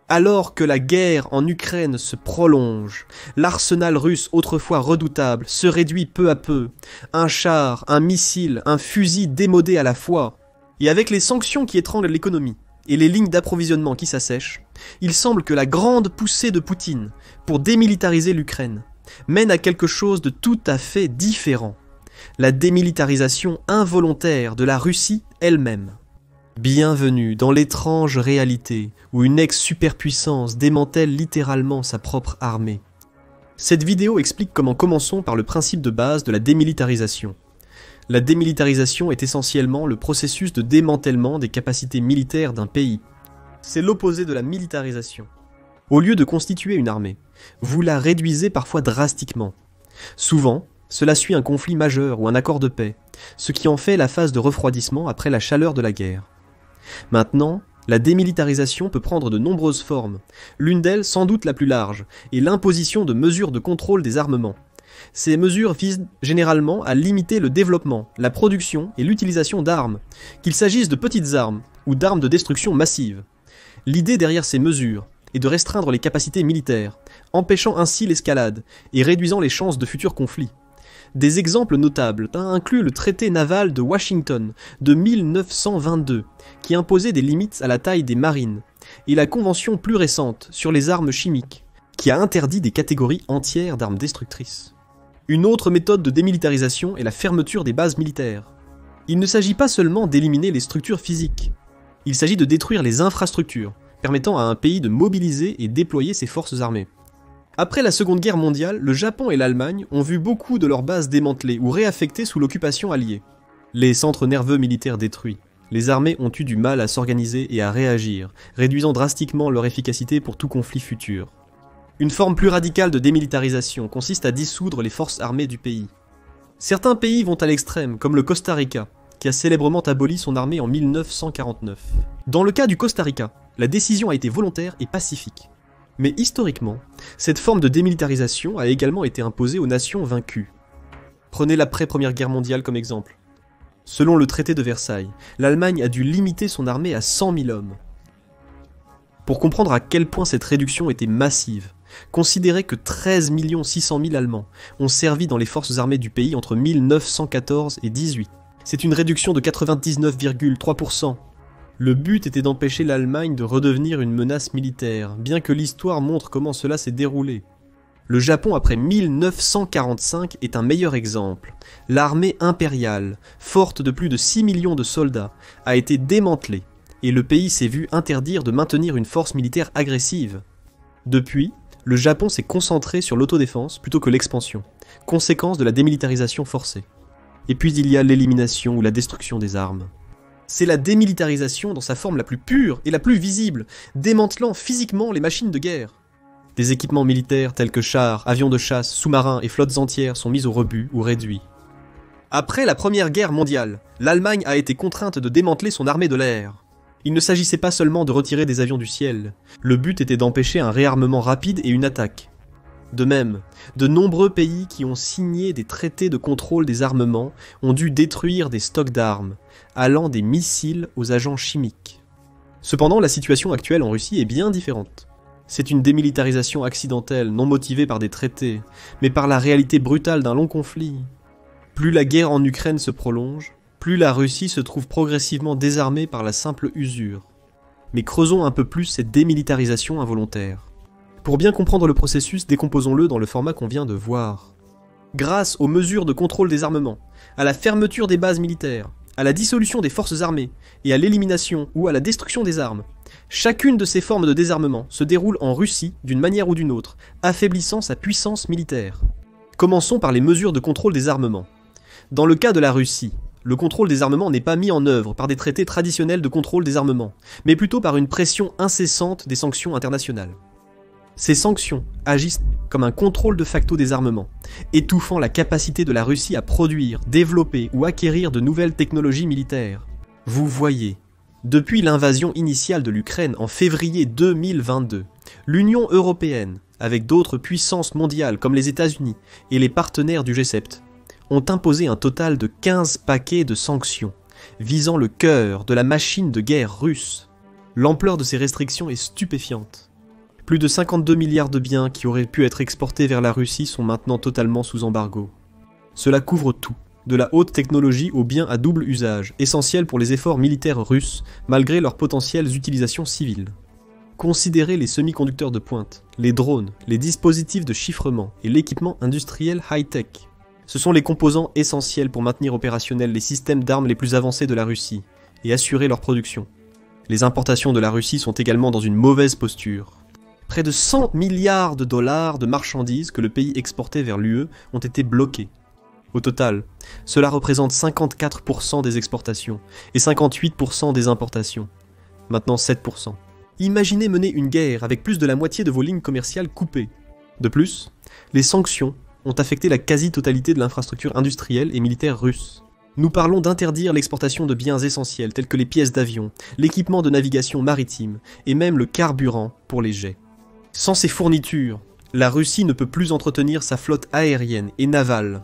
Alors que la guerre en Ukraine se prolonge, l'arsenal russe autrefois redoutable se réduit peu à peu. Un char, un missile, un fusil démodé à la fois. Et avec les sanctions qui étranglent l'économie et les lignes d'approvisionnement qui s'assèchent, il semble que la grande poussée de Poutine pour démilitariser l'Ukraine mène à quelque chose de tout à fait différent. La démilitarisation involontaire de la Russie elle-même. Bienvenue dans l'étrange réalité où une ex-superpuissance démantèle littéralement sa propre armée. Cette vidéo explique comment commençons par le principe de base de la démilitarisation. La démilitarisation est essentiellement le processus de démantèlement des capacités militaires d'un pays. C'est l'opposé de la militarisation. Au lieu de constituer une armée, vous la réduisez parfois drastiquement. Souvent, cela suit un conflit majeur ou un accord de paix, ce qui en fait la phase de refroidissement après la chaleur de la guerre. Maintenant, la démilitarisation peut prendre de nombreuses formes. L'une d'elles, sans doute la plus large, est l'imposition de mesures de contrôle des armements. Ces mesures visent généralement à limiter le développement, la production et l'utilisation d'armes, qu'il s'agisse de petites armes ou d'armes de destruction massive. L'idée derrière ces mesures est de restreindre les capacités militaires, empêchant ainsi l'escalade et réduisant les chances de futurs conflits. Des exemples notables incluent le traité naval de Washington de 1922, qui imposait des limites à la taille des marines, et la convention plus récente sur les armes chimiques, qui a interdit des catégories entières d'armes destructrices. Une autre méthode de démilitarisation est la fermeture des bases militaires. Il ne s'agit pas seulement d'éliminer les structures physiques, il s'agit de détruire les infrastructures, permettant à un pays de mobiliser et déployer ses forces armées. Après la Seconde Guerre mondiale, le Japon et l'Allemagne ont vu beaucoup de leurs bases démantelées ou réaffectées sous l'occupation alliée. Les centres nerveux militaires détruits, les armées ont eu du mal à s'organiser et à réagir, réduisant drastiquement leur efficacité pour tout conflit futur. Une forme plus radicale de démilitarisation consiste à dissoudre les forces armées du pays. Certains pays vont à l'extrême, comme le Costa Rica, qui a célèbrement aboli son armée en 1949. Dans le cas du Costa Rica, la décision a été volontaire et pacifique. Mais historiquement, cette forme de démilitarisation a également été imposée aux nations vaincues. Prenez l'après-Première Guerre mondiale comme exemple. Selon le traité de Versailles, l'Allemagne a dû limiter son armée à 100 000 hommes. Pour comprendre à quel point cette réduction était massive, considérez que 13 600 000 Allemands ont servi dans les forces armées du pays entre 1914 et 18. C'est une réduction de 99,3%. Le but était d'empêcher l'Allemagne de redevenir une menace militaire, bien que l'histoire montre comment cela s'est déroulé. Le Japon après 1945 est un meilleur exemple. L'armée impériale, forte de plus de 6 millions de soldats, a été démantelée, et le pays s'est vu interdire de maintenir une force militaire agressive. Depuis, le Japon s'est concentré sur l'autodéfense plutôt que l'expansion, conséquence de la démilitarisation forcée. Et puis il y a l'élimination ou la destruction des armes. C'est la démilitarisation dans sa forme la plus pure et la plus visible, démantelant physiquement les machines de guerre. Des équipements militaires tels que chars, avions de chasse, sous-marins et flottes entières sont mis au rebut ou réduits. Après la Première Guerre mondiale, l'Allemagne a été contrainte de démanteler son armée de l'air. Il ne s'agissait pas seulement de retirer des avions du ciel, le but était d'empêcher un réarmement rapide et une attaque. De même, de nombreux pays qui ont signé des traités de contrôle des armements ont dû détruire des stocks d'armes, allant des missiles aux agents chimiques. Cependant, la situation actuelle en Russie est bien différente. C'est une démilitarisation accidentelle, non motivée par des traités, mais par la réalité brutale d'un long conflit. Plus la guerre en Ukraine se prolonge, plus la Russie se trouve progressivement désarmée par la simple usure. Mais creusons un peu plus cette démilitarisation involontaire. Pour bien comprendre le processus, décomposons-le dans le format qu'on vient de voir. Grâce aux mesures de contrôle des armements, à la fermeture des bases militaires, à la dissolution des forces armées et à l'élimination ou à la destruction des armes, chacune de ces formes de désarmement se déroule en Russie d'une manière ou d'une autre, affaiblissant sa puissance militaire. Commençons par les mesures de contrôle des armements. Dans le cas de la Russie, le contrôle des armements n'est pas mis en œuvre par des traités traditionnels de contrôle des armements, mais plutôt par une pression incessante des sanctions internationales. Ces sanctions agissent comme un contrôle de facto des armements, étouffant la capacité de la Russie à produire, développer ou acquérir de nouvelles technologies militaires. Vous voyez, depuis l'invasion initiale de l'Ukraine en février 2022, l'Union européenne, avec d'autres puissances mondiales comme les États-Unis et les partenaires du G7, ont imposé un total de 15 paquets de sanctions, visant le cœur de la machine de guerre russe. L'ampleur de ces restrictions est stupéfiante. Plus de 52 milliards de biens qui auraient pu être exportés vers la Russie sont maintenant totalement sous embargo. Cela couvre tout, de la haute technologie aux biens à double usage, essentiels pour les efforts militaires russes, malgré leurs potentielles utilisations civiles. Considérez les semi-conducteurs de pointe, les drones, les dispositifs de chiffrement et l'équipement industriel high-tech. Ce sont les composants essentiels pour maintenir opérationnels les systèmes d'armes les plus avancés de la Russie et assurer leur production. Les importations de la Russie sont également dans une mauvaise posture. Près de 100 milliards de dollars de marchandises que le pays exportait vers l'UE ont été bloqués. Au total, cela représente 54% des exportations et 58% des importations. Maintenant 7%. Imaginez mener une guerre avec plus de la moitié de vos lignes commerciales coupées. De plus, les sanctions ont affecté la quasi-totalité de l'infrastructure industrielle et militaire russe. Nous parlons d'interdire l'exportation de biens essentiels tels que les pièces d'avion, l'équipement de navigation maritime et même le carburant pour les jets. Sans ces fournitures, la Russie ne peut plus entretenir sa flotte aérienne et navale.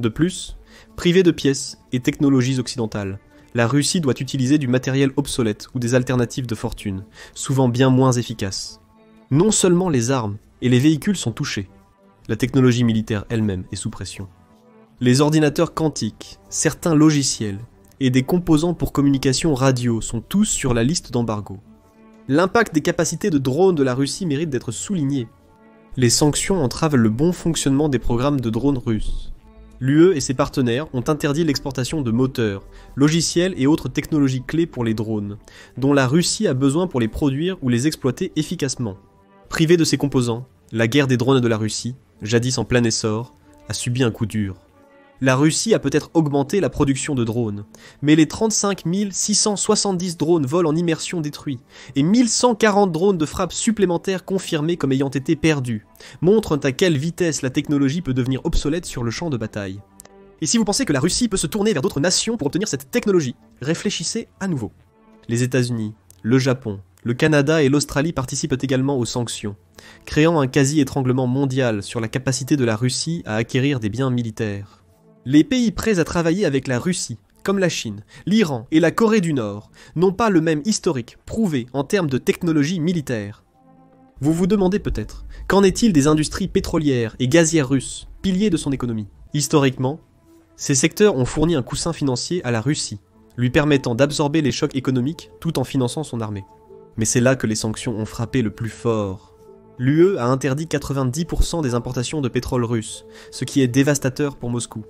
De plus, privée de pièces et technologies occidentales, la Russie doit utiliser du matériel obsolète ou des alternatives de fortune, souvent bien moins efficaces. Non seulement les armes et les véhicules sont touchés, la technologie militaire elle-même est sous pression. Les ordinateurs quantiques, certains logiciels et des composants pour communication radio sont tous sur la liste d'embargo. L'impact des capacités de drones de la Russie mérite d'être souligné. Les sanctions entravent le bon fonctionnement des programmes de drones russes. L'UE et ses partenaires ont interdit l'exportation de moteurs, logiciels et autres technologies clés pour les drones, dont la Russie a besoin pour les produire ou les exploiter efficacement. Privée de ces composants, la guerre des drones de la Russie, jadis en plein essor, a subi un coup dur. La Russie a peut-être augmenté la production de drones, mais les 35 670 drones vol en immersion détruits et 1140 drones de frappe supplémentaires confirmés comme ayant été perdus montrent à quelle vitesse la technologie peut devenir obsolète sur le champ de bataille. Et si vous pensez que la Russie peut se tourner vers d'autres nations pour obtenir cette technologie, réfléchissez à nouveau. Les États-Unis, le Japon, le Canada et l'Australie participent également aux sanctions, créant un quasi-étranglement mondial sur la capacité de la Russie à acquérir des biens militaires. Les pays prêts à travailler avec la Russie, comme la Chine, l'Iran et la Corée du Nord, n'ont pas le même historique prouvé en termes de technologie militaire. Vous vous demandez peut-être, qu'en est-il des industries pétrolières et gazières russes, piliers de son économie? Historiquement, ces secteurs ont fourni un coussin financier à la Russie, lui permettant d'absorber les chocs économiques tout en finançant son armée. Mais c'est là que les sanctions ont frappé le plus fort. L'UE a interdit 90% des importations de pétrole russe, ce qui est dévastateur pour Moscou.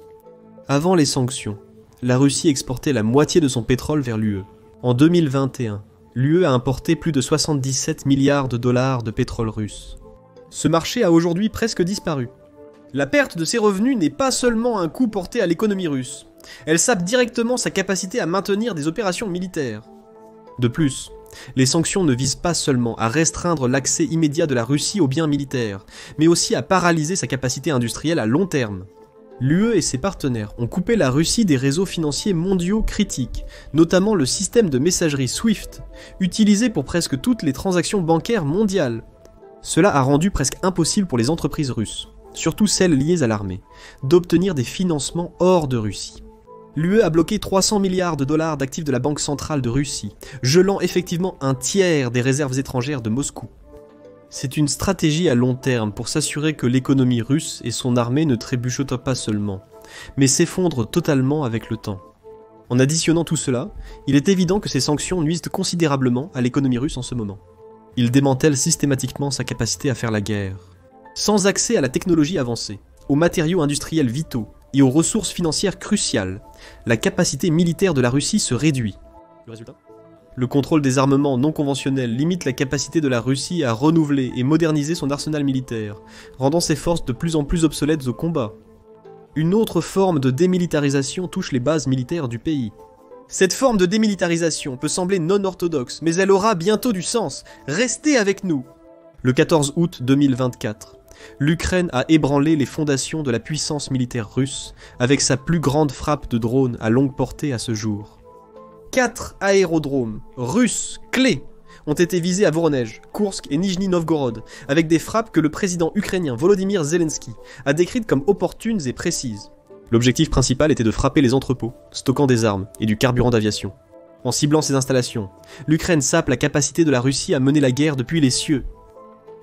Avant les sanctions, la Russie exportait la moitié de son pétrole vers l'UE. En 2021, l'UE a importé plus de 77 milliards de dollars de pétrole russe. Ce marché a aujourd'hui presque disparu. La perte de ses revenus n'est pas seulement un coût porté à l'économie russe, elle sape directement sa capacité à maintenir des opérations militaires. De plus, les sanctions ne visent pas seulement à restreindre l'accès immédiat de la Russie aux biens militaires, mais aussi à paralyser sa capacité industrielle à long terme. L'UE et ses partenaires ont coupé la Russie des réseaux financiers mondiaux critiques, notamment le système de messagerie SWIFT, utilisé pour presque toutes les transactions bancaires mondiales. Cela a rendu presque impossible pour les entreprises russes, surtout celles liées à l'armée, d'obtenir des financements hors de Russie. L'UE a bloqué 300 milliards de dollars d'actifs de la Banque centrale de Russie, gelant effectivement un tiers des réserves étrangères de Moscou. C'est une stratégie à long terme pour s'assurer que l'économie russe et son armée ne trébuchotent pas seulement, mais s'effondrent totalement avec le temps. En additionnant tout cela, il est évident que ces sanctions nuisent considérablement à l'économie russe en ce moment. Ils démantèlent systématiquement sa capacité à faire la guerre. Sans accès à la technologie avancée, aux matériaux industriels vitaux et aux ressources financières cruciales, la capacité militaire de la Russie se réduit. Le résultat ? Le contrôle des armements non conventionnels limite la capacité de la Russie à renouveler et moderniser son arsenal militaire, rendant ses forces de plus en plus obsolètes au combat. Une autre forme de démilitarisation touche les bases militaires du pays. Cette forme de démilitarisation peut sembler non orthodoxe, mais elle aura bientôt du sens. Restez avec nous. Le 14 août 2024, l'Ukraine a ébranlé les fondations de la puissance militaire russe avec sa plus grande frappe de drones à longue portée à ce jour. 4 aérodromes russes clés ont été visés à Voronezh, Koursk et Nijni Novgorod, avec des frappes que le président ukrainien Volodymyr Zelensky a décrites comme opportunes et précises. L'objectif principal était de frapper les entrepôts, stockant des armes et du carburant d'aviation. En ciblant ces installations, l'Ukraine sape la capacité de la Russie à mener la guerre depuis les cieux.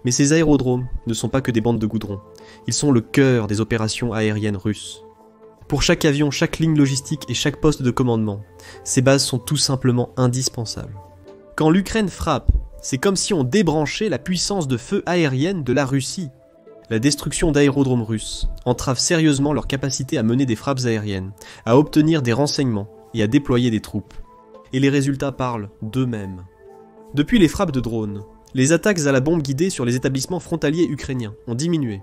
Mais ces aérodromes ne sont pas que des bandes de goudron, ils sont le cœur des opérations aériennes russes. Pour chaque avion, chaque ligne logistique et chaque poste de commandement, ces bases sont tout simplement indispensables. Quand l'Ukraine frappe, c'est comme si on débranchait la puissance de feu aérienne de la Russie. La destruction d'aérodromes russes entrave sérieusement leur capacité à mener des frappes aériennes, à obtenir des renseignements et à déployer des troupes. Et les résultats parlent d'eux-mêmes. Depuis les frappes de drones, les attaques à la bombe guidée sur les établissements frontaliers ukrainiens ont diminué.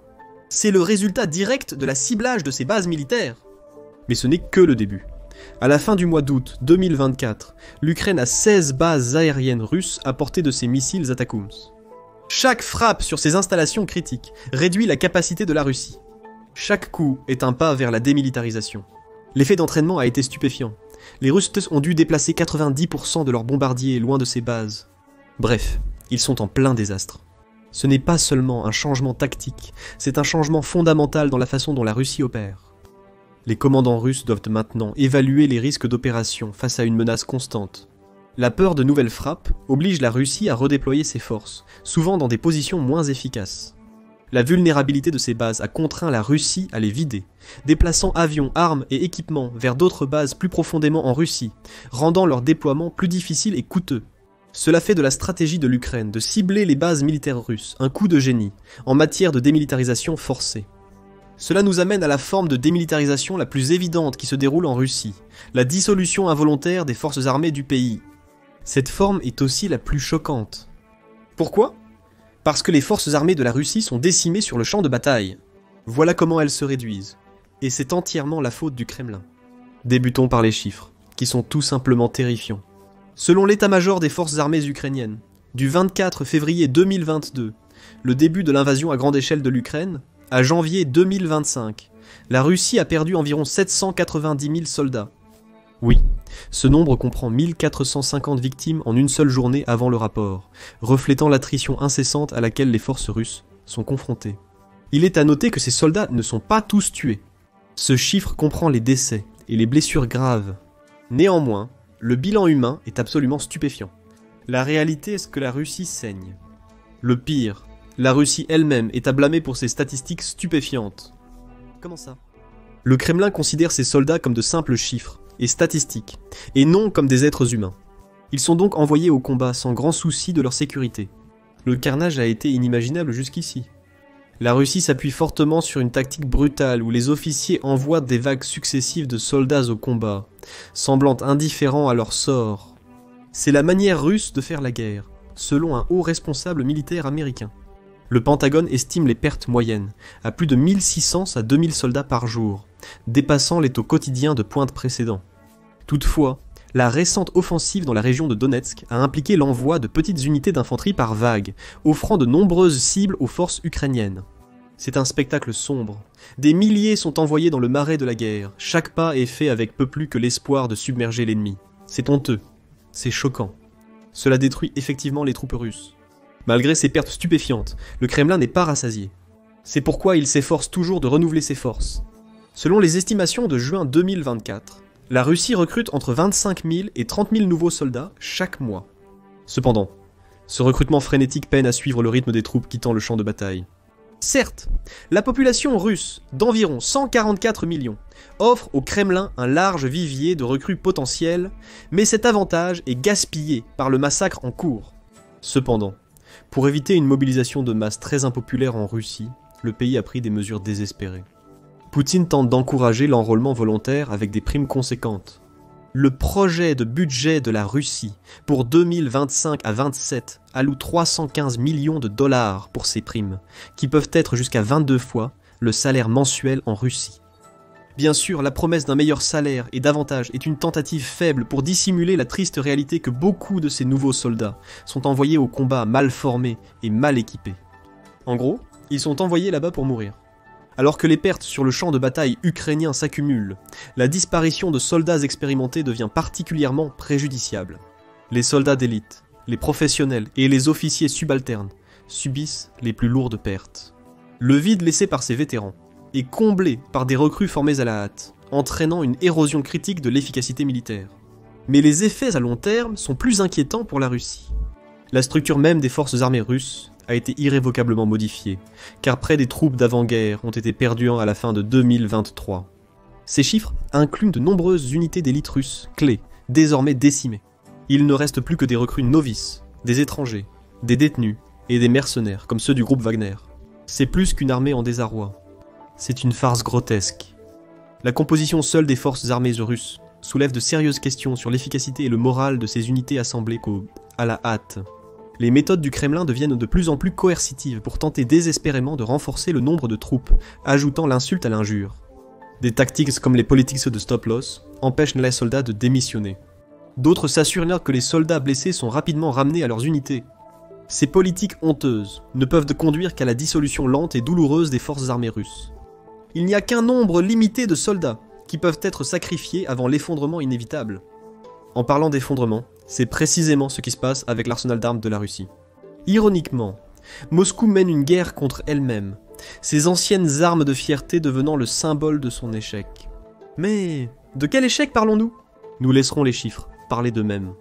C'est le résultat direct de la ciblage de ces bases militaires. Mais ce n'est que le début. À la fin du mois d'août 2024, l'Ukraine a 16 bases aériennes russes à portée de ses missiles Atacms. Chaque frappe sur ces installations critiques réduit la capacité de la Russie. Chaque coup est un pas vers la démilitarisation. L'effet d'entraînement a été stupéfiant. Les Russes ont dû déplacer 90% de leurs bombardiers loin de ces bases. Bref, ils sont en plein désastre. Ce n'est pas seulement un changement tactique, c'est un changement fondamental dans la façon dont la Russie opère. Les commandants russes doivent maintenant évaluer les risques d'opération face à une menace constante. La peur de nouvelles frappes oblige la Russie à redéployer ses forces, souvent dans des positions moins efficaces. La vulnérabilité de ces bases a contraint la Russie à les vider, déplaçant avions, armes et équipements vers d'autres bases plus profondément en Russie, rendant leur déploiement plus difficile et coûteux. Cela fait de la stratégie de l'Ukraine de cibler les bases militaires russes un coup de génie en matière de démilitarisation forcée. Cela nous amène à la forme de démilitarisation la plus évidente qui se déroule en Russie, la dissolution involontaire des forces armées du pays. Cette forme est aussi la plus choquante. Pourquoi ? Parce que les forces armées de la Russie sont décimées sur le champ de bataille. Voilà comment elles se réduisent. Et c'est entièrement la faute du Kremlin. Débutons par les chiffres, qui sont tout simplement terrifiants. Selon l'état-major des forces armées ukrainiennes, du 24 février 2022, le début de l'invasion à grande échelle de l'Ukraine, à janvier 2025, la Russie a perdu environ 790 000 soldats. Oui, ce nombre comprend 1450 victimes en une seule journée avant le rapport, reflétant l'attrition incessante à laquelle les forces russes sont confrontées. Il est à noter que ces soldats ne sont pas tous tués. Ce chiffre comprend les décès et les blessures graves. Néanmoins, le bilan humain est absolument stupéfiant. La réalité est que la Russie saigne. Le pire, la Russie elle-même est à blâmer pour ses statistiques stupéfiantes. Comment ça ? Le Kremlin considère ses soldats comme de simples chiffres et statistiques, et non comme des êtres humains. Ils sont donc envoyés au combat sans grand souci de leur sécurité. Le carnage a été inimaginable jusqu'ici. La Russie s'appuie fortement sur une tactique brutale où les officiers envoient des vagues successives de soldats au combat, semblant indifférents à leur sort. C'est la manière russe de faire la guerre, selon un haut responsable militaire américain. Le Pentagone estime les pertes moyennes à plus de 1600 à 2000 soldats par jour, dépassant les taux quotidiens de pointe précédents. Toutefois, la récente offensive dans la région de Donetsk a impliqué l'envoi de petites unités d'infanterie par vague, offrant de nombreuses cibles aux forces ukrainiennes. C'est un spectacle sombre. Des milliers sont envoyés dans le marais de la guerre. Chaque pas est fait avec peu plus que l'espoir de submerger l'ennemi. C'est honteux. C'est choquant. Cela détruit effectivement les troupes russes. Malgré ces pertes stupéfiantes, le Kremlin n'est pas rassasié. C'est pourquoi il s'efforce toujours de renouveler ses forces. Selon les estimations de juin 2024, la Russie recrute entre 25 000 et 30 000 nouveaux soldats chaque mois. Cependant, ce recrutement frénétique peine à suivre le rythme des troupes quittant le champ de bataille. Certes, la population russe, d'environ 144 millions, offre au Kremlin un large vivier de recrues potentielles, mais cet avantage est gaspillé par le massacre en cours. Cependant, pour éviter une mobilisation de masse très impopulaire en Russie, le pays a pris des mesures désespérées. Poutine tente d'encourager l'enrôlement volontaire avec des primes conséquentes. Le projet de budget de la Russie pour 2025 à 27 alloue 315 millions de dollars pour ces primes, qui peuvent être jusqu'à 22 fois le salaire mensuel en Russie. Bien sûr, la promesse d'un meilleur salaire et d'avantages est une tentative faible pour dissimuler la triste réalité que beaucoup de ces nouveaux soldats sont envoyés au combat mal formés et mal équipés. En gros, ils sont envoyés là-bas pour mourir. Alors que les pertes sur le champ de bataille ukrainien s'accumulent, la disparition de soldats expérimentés devient particulièrement préjudiciable. Les soldats d'élite, les professionnels et les officiers subalternes subissent les plus lourdes pertes. Le vide laissé par ces vétérans est comblé par des recrues formées à la hâte, entraînant une érosion critique de l'efficacité militaire. Mais les effets à long terme sont plus inquiétants pour la Russie. La structure même des forces armées russes a été irrévocablement modifié, car près des troupes d'avant-guerre ont été perdues à la fin de 2023. Ces chiffres incluent de nombreuses unités d'élite russes, clés, désormais décimées. Il ne reste plus que des recrues novices, des étrangers, des détenus et des mercenaires, comme ceux du groupe Wagner. C'est plus qu'une armée en désarroi. C'est une farce grotesque. La composition seule des forces armées russes soulève de sérieuses questions sur l'efficacité et le moral de ces unités assemblées à la hâte. Les méthodes du Kremlin deviennent de plus en plus coercitives pour tenter désespérément de renforcer le nombre de troupes, ajoutant l'insulte à l'injure. Des tactiques comme les politiques de stop-loss empêchent les soldats de démissionner. D'autres s'assurent que les soldats blessés sont rapidement ramenés à leurs unités. Ces politiques honteuses ne peuvent conduire qu'à la dissolution lente et douloureuse des forces armées russes. Il n'y a qu'un nombre limité de soldats qui peuvent être sacrifiés avant l'effondrement inévitable. En parlant d'effondrement, c'est précisément ce qui se passe avec l'arsenal d'armes de la Russie. Ironiquement, Moscou mène une guerre contre elle-même, ses anciennes armes de fierté devenant le symbole de son échec. Mais de quel échec parlons-nous ? Nous laisserons les chiffres parler d'eux-mêmes.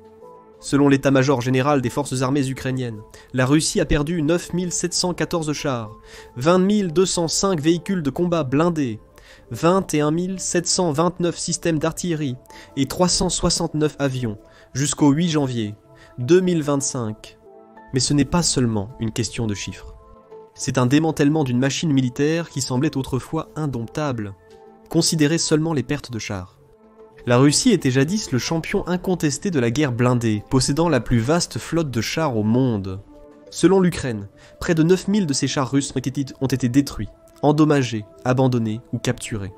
Selon l'état-major général des forces armées ukrainiennes, la Russie a perdu 9 714 chars, 20 205 véhicules de combat blindés, 21 729 systèmes d'artillerie et 369 avions jusqu'au 8 janvier 2025. Mais ce n'est pas seulement une question de chiffres. C'est un démantèlement d'une machine militaire qui semblait autrefois indomptable. Considérez seulement les pertes de chars. La Russie était jadis le champion incontesté de la guerre blindée, possédant la plus vaste flotte de chars au monde. Selon l'Ukraine, près de 9000 de ces chars russes ont été détruits, endommagés, abandonnés ou capturés.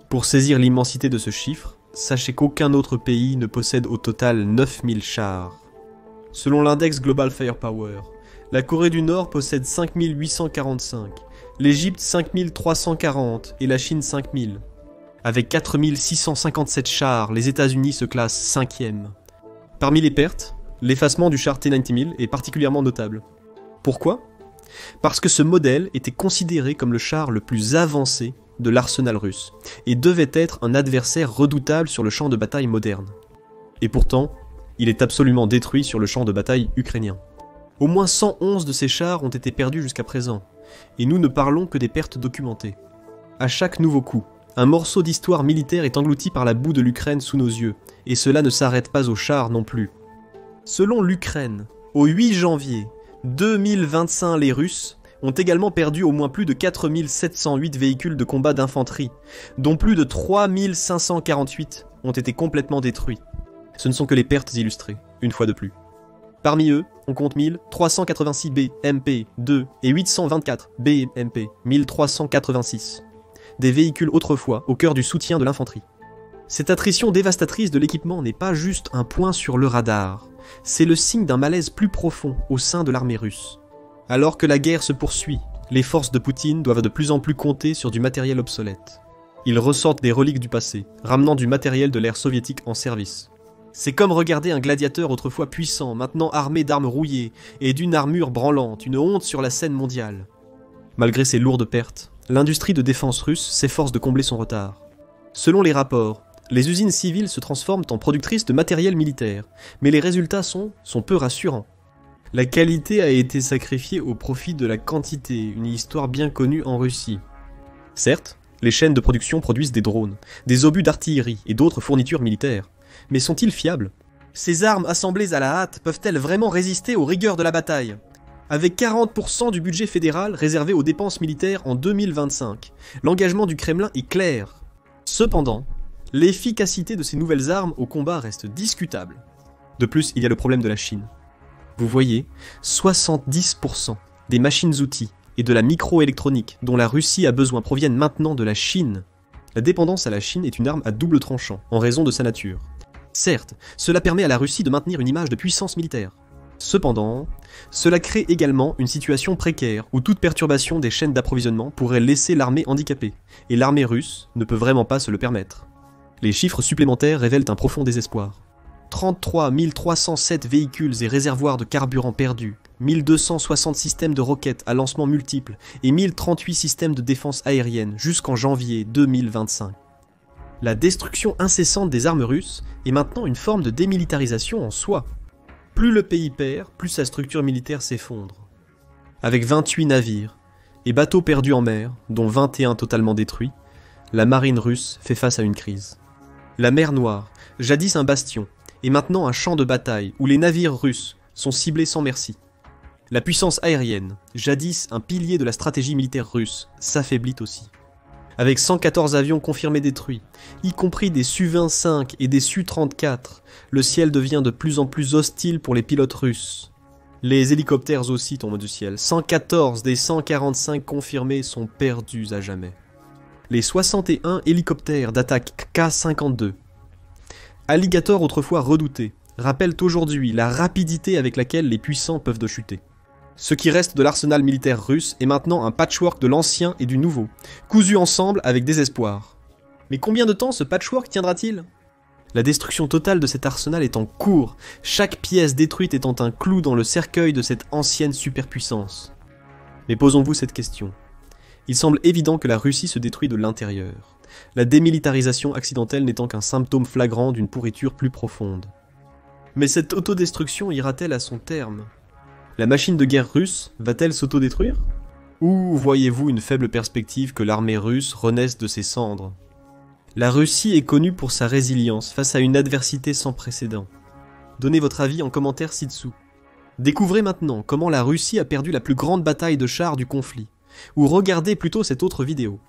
Pour saisir l'immensité de ce chiffre, sachez qu'aucun autre pays ne possède au total 9000 chars. Selon l'index Global Firepower, la Corée du Nord possède 5845, l'Égypte 5340 et la Chine 5000. Avec 4657 chars, les États-Unis se classent 5e. Parmi les pertes, l'effacement du char T-90 est particulièrement notable. Pourquoi ? Parce que ce modèle était considéré comme le char le plus avancé de l'arsenal russe, et devait être un adversaire redoutable sur le champ de bataille moderne. Et pourtant, il est absolument détruit sur le champ de bataille ukrainien. Au moins 111 de ces chars ont été perdus jusqu'à présent, et nous ne parlons que des pertes documentées. À chaque nouveau coup, un morceau d'histoire militaire est englouti par la boue de l'Ukraine sous nos yeux, et cela ne s'arrête pas aux chars non plus. Selon l'Ukraine, au 8 janvier 2025, les Russes ont également perdu au moins plus de 4708 véhicules de combat d'infanterie, dont plus de 3548 ont été complètement détruits. Ce ne sont que les pertes illustrées, une fois de plus. Parmi eux, on compte 1386 BMP-2 et 824 BMP 1386. Des véhicules autrefois au cœur du soutien de l'infanterie. Cette attrition dévastatrice de l'équipement n'est pas juste un point sur le radar, c'est le signe d'un malaise plus profond au sein de l'armée russe. Alors que la guerre se poursuit, les forces de Poutine doivent de plus en plus compter sur du matériel obsolète. Ils ressortent des reliques du passé, ramenant du matériel de l'ère soviétique en service. C'est comme regarder un gladiateur autrefois puissant, maintenant armé d'armes rouillées et d'une armure branlante, une honte sur la scène mondiale. Malgré ces lourdes pertes, l'industrie de défense russe s'efforce de combler son retard. Selon les rapports, les usines civiles se transforment en productrices de matériel militaire, mais les résultats sont peu rassurants. La qualité a été sacrifiée au profit de la quantité, une histoire bien connue en Russie. Certes, les chaînes de production produisent des drones, des obus d'artillerie et d'autres fournitures militaires, mais sont-ils fiables ? Ces armes assemblées à la hâte peuvent-elles vraiment résister aux rigueurs de la bataille ? Avec 40% du budget fédéral réservé aux dépenses militaires en 2025, l'engagement du Kremlin est clair. Cependant, l'efficacité de ces nouvelles armes au combat reste discutable. De plus, il y a le problème de la Chine. Vous voyez, 70% des machines-outils et de la microélectronique dont la Russie a besoin proviennent maintenant de la Chine. La dépendance à la Chine est une arme à double tranchant, en raison de sa nature. Certes, cela permet à la Russie de maintenir une image de puissance militaire. Cependant, cela crée également une situation précaire où toute perturbation des chaînes d'approvisionnement pourrait laisser l'armée handicapée, et l'armée russe ne peut vraiment pas se le permettre. Les chiffres supplémentaires révèlent un profond désespoir. 33 307 véhicules et réservoirs de carburant perdus, 1260 systèmes de roquettes à lancement multiples et 1038 systèmes de défense aérienne jusqu'en janvier 2025. La destruction incessante des armes russes est maintenant une forme de démilitarisation en soi. Plus le pays perd, plus sa structure militaire s'effondre. Avec 28 navires et bateaux perdus en mer, dont 21 totalement détruits, la marine russe fait face à une crise. La mer Noire, jadis un bastion, est maintenant un champ de bataille où les navires russes sont ciblés sans merci. La puissance aérienne, jadis un pilier de la stratégie militaire russe, s'affaiblit aussi. Avec 114 avions confirmés détruits, y compris des Su-25 et des Su-34, le ciel devient de plus en plus hostile pour les pilotes russes. Les hélicoptères aussi tombent du ciel. 114 des 145 confirmés sont perdus à jamais. Les 61 hélicoptères d'attaque K-52, alligators autrefois redoutés, rappellent aujourd'hui la rapidité avec laquelle les puissants peuvent chuter. Ce qui reste de l'arsenal militaire russe est maintenant un patchwork de l'ancien et du nouveau, cousu ensemble avec désespoir. Mais combien de temps ce patchwork tiendra-t-il ? La destruction totale de cet arsenal est en cours, chaque pièce détruite étant un clou dans le cercueil de cette ancienne superpuissance. Mais posons-vous cette question. Il semble évident que la Russie se détruit de l'intérieur, la démilitarisation accidentelle n'étant qu'un symptôme flagrant d'une pourriture plus profonde. Mais cette autodestruction ira-t-elle à son terme ? La machine de guerre russe va-t-elle s'autodétruire ? Ou voyez-vous une faible perspective que l'armée russe renaisse de ses cendres ? La Russie est connue pour sa résilience face à une adversité sans précédent. Donnez votre avis en commentaire ci-dessous. Découvrez maintenant comment la Russie a perdu la plus grande bataille de chars du conflit, ou regardez plutôt cette autre vidéo.